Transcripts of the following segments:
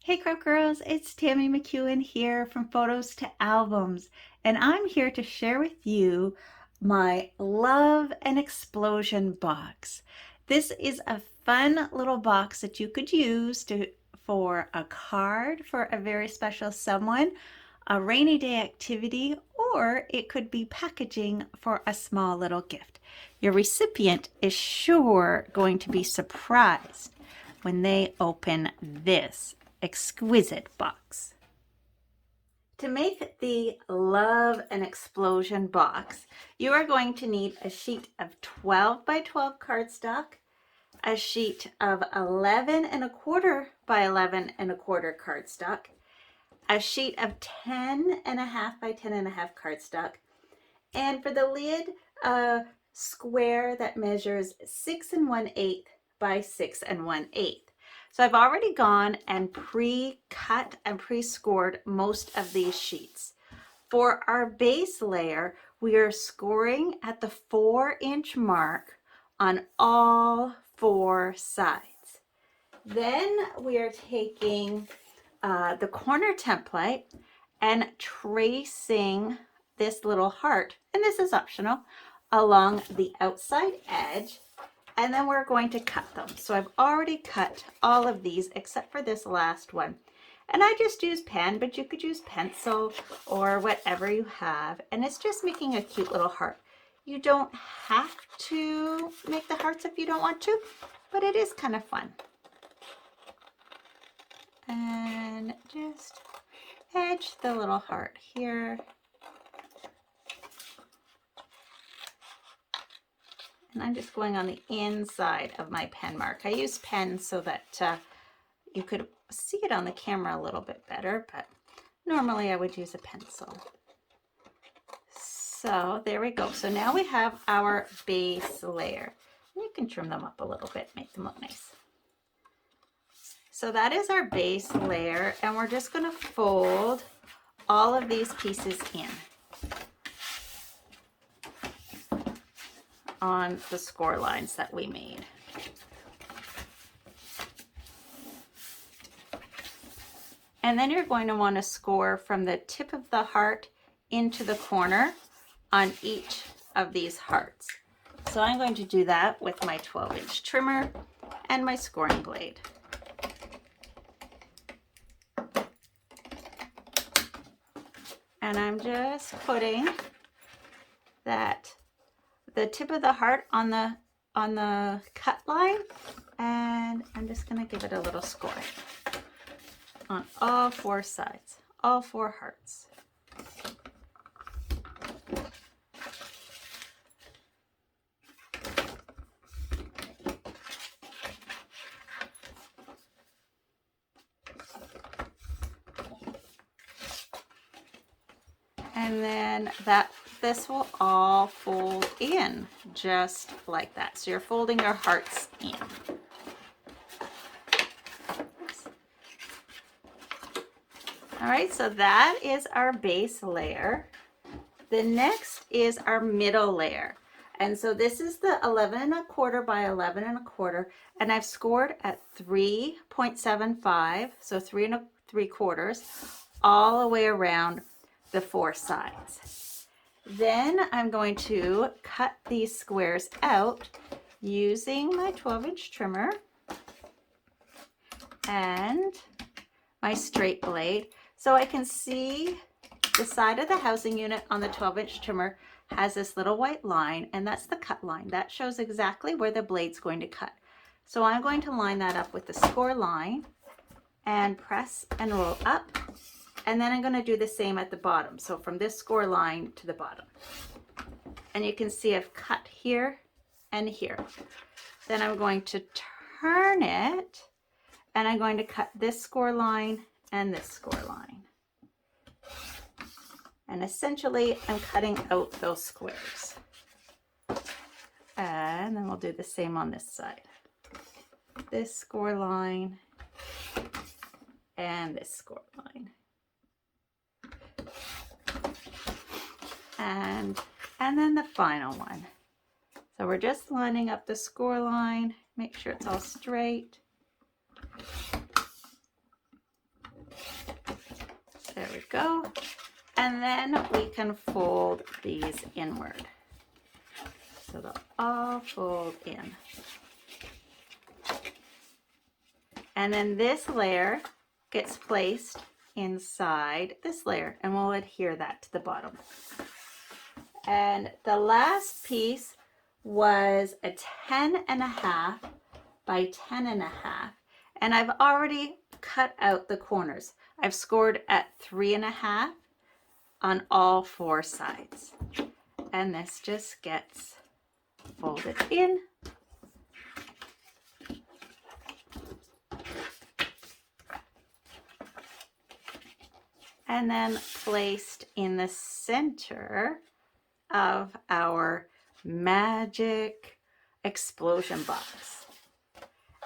Hey Crop Girls, it's Tammy McEwen here from Photos to Albums, and I'm here to share with you my Love and Explosion box. This is a fun little box that you could use for a card for a very special someone, a rainy day activity, or it could be packaging for a small little gift. Your recipient is sure going to be surprised when they open this exquisite box. To make the Love and Explosion box, you are going to need a sheet of 12 by 12 cardstock, a sheet of 11 and a quarter by 11 and a quarter cardstock, a sheet of 10 and a half by 10 and a half cardstock, and for the lid, a square that measures 6 1/8 by 6 1/8. So I've already gone and pre-cut and pre-scored most of these sheets. For our base layer, we are scoring at the 4-inch mark on all 4 sides. Then we are taking the corner template and tracing this little heart, and this is optional, along the outside edge, and then we're going to cut them. So I've already cut all of these except for this last one, and I just use pen, but you could use pencil or whatever you have, and it's just making a cute little heart. You don't have to make the hearts if you don't want to, but it is kind of fun. And just edge the little heart here. And I'm just going on the inside of my pen mark. I use pen so that you could see it on the camera a little bit better, but normally I would use a pencil. So there we go. So now we have our base layer. You can trim them up a little bit, make them look nice. So that is our base layer, and we're just going to fold all of these pieces in on the score lines that we made. And then you're going to want to score from the tip of the heart into the corner on each of these hearts. So I'm going to do that with my 12-inch trimmer and my scoring blade. And I'm just putting the tip of the heart on the cut line, and I'm just going to give it a little score on all 4 sides, all 4 hearts. And then this will all fold in just like that. So you're folding your hearts in. All right, so that is our base layer. The next is our middle layer. And so this is the 11 1/4 by 11 1/4, and I've scored at 3.75, so 3 3/4, all the way around the 4 sides. Then I'm going to cut these squares out using my 12-inch trimmer and my straight blade. So I can see the side of the housing unit on the 12-inch trimmer has this little white line, and that's the cut line. That shows exactly where the blade's going to cut. So I'm going to line that up with the score line and press and roll up. And then I'm going to do the same at the bottom. So from this score line to the bottom. And you can see I've cut here and here. Then I'm going to turn it, and I'm going to cut this score line and this score line. And essentially I'm cutting out those squares. And then we'll do the same on this side. This score line and this score line. And then the final one. So we're just lining up the score line, make sure it's all straight. go. And then we can fold these inward. So they'll all fold in. And then this layer gets placed inside this layer, and we'll adhere that to the bottom. And the last piece was a 10.5 by 10.5, and I've already cut out the corners. I've scored at 3.5 on all 4 sides, and this just gets folded in. And then placed in the center of our magic explosion box.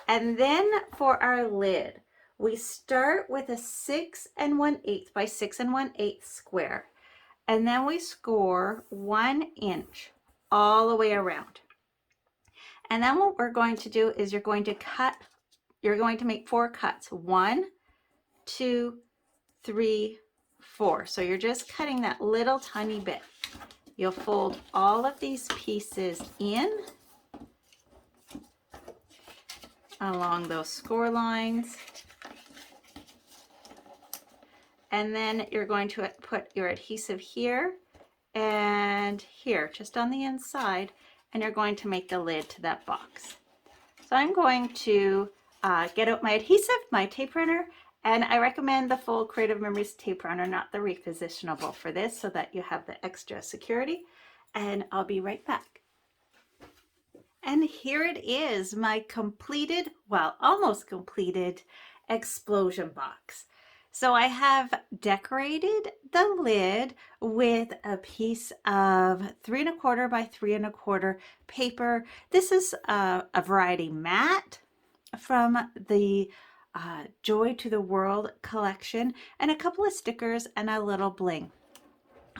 And then for our lid, we start with a 6 1/8 by 6 1/8 square. And then we score 1 inch all the way around. And then what we're going to do is you're going to make 4 cuts. 1, 2, 3, 4. So you're just cutting that little tiny bit. You'll fold all of these pieces in along those score lines. And then you're going to put your adhesive here and here, just on the inside, and you're going to make the lid to that box. So I'm going to get out my adhesive, my tape runner, and I recommend the full Creative Memories tape runner, not the repositionable for this, so that you have the extra security. And I'll be right back. And here it is, my completed, well, almost completed explosion box. So I have decorated the lid with a piece of 3 1/4 by 3 1/4 paper. This is a variety mat from the Joy to the World collection, and a couple of stickers and a little bling.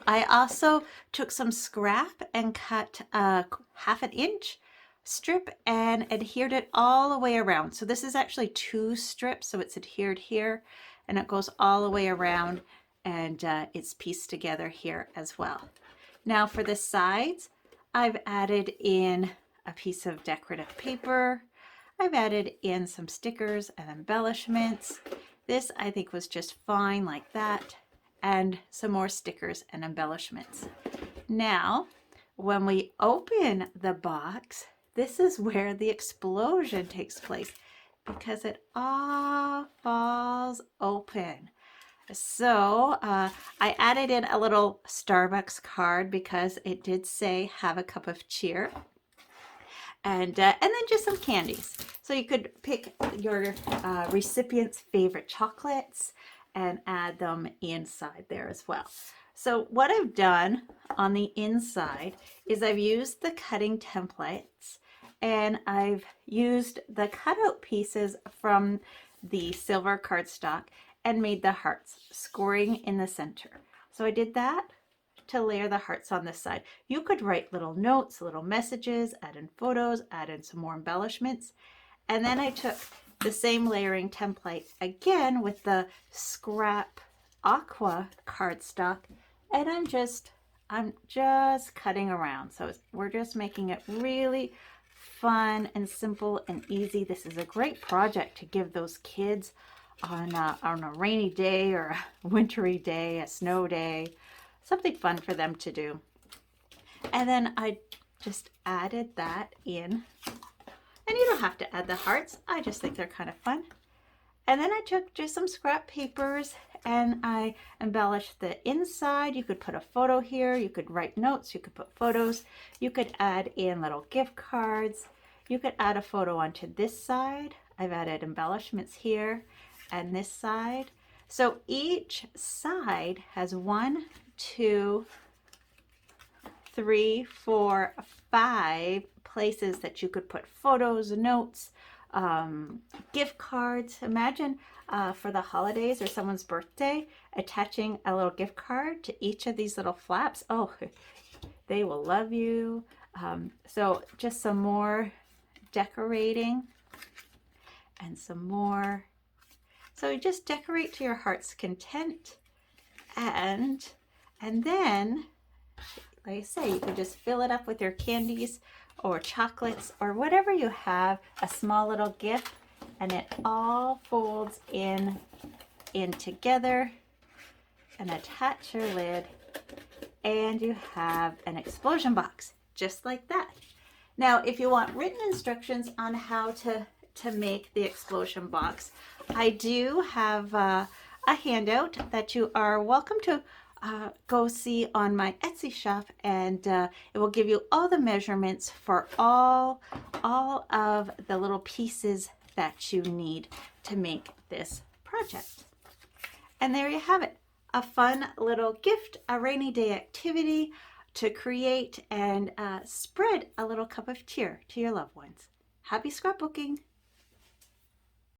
I also took some scrap and cut a 1/2 inch strip and adhered it all the way around. So this is actually 2 strips, so it's adhered here and it goes all the way around, and it's pieced together here as well. Now for the sides, I've added in a piece of decorative paper. I've added in some stickers and embellishments. This I think was just fine like that, and some more stickers and embellishments. Now, when we open the box, this is where the explosion takes place, because it all falls open. So I added in a little Starbucks card because it did say have a cup of cheer. And then just some candies. So you could pick your recipient's favorite chocolates and add them inside there as well. So what I've done on the inside is I've used the cutting templates, and I've used the cutout pieces from the silver cardstock and made the hearts, scoring in the center. So I did that to layer the hearts on this side. You could write little notes, little messages, add in photos, add in some more embellishments. And then I took the same layering template again with the scrap aqua cardstock, and I'm just cutting around. So we're just making it really fun and simple and easy. This is a great project to give those kids on a rainy day or a wintry day, a snow day, something fun for them to do. And then I just added that in, and you don't have to add the hearts. I just think they're kind of fun. And then I took just some scrap papers and I embellished the inside. You could put a photo here, you could write notes, you could put photos, you could add in little gift cards, you could add a photo onto this side. I've added embellishments here and this side. So each side has 1, 2, 3, 4, 5 places that you could put photos, notes, gift cards. Imagine for the holidays or someone's birthday, attaching a little gift card to each of these little flaps. Oh, they will love you. So just some more decorating and some more. So just decorate to your heart's content And then, like I say, you can just fill it up with your candies or chocolates or whatever you have, a small little gift, and it all folds in together, and attach your lid, and you have an explosion box just like that. Now, if you want written instructions on how to make the explosion box, I do have a handout that you are welcome to go see on my Etsy shop, and it will give you all the measurements for all of the little pieces that you need to make this project. And there you have it, a fun little gift, a rainy day activity to create and spread a little cup of cheer to your loved ones. Happy scrapbooking!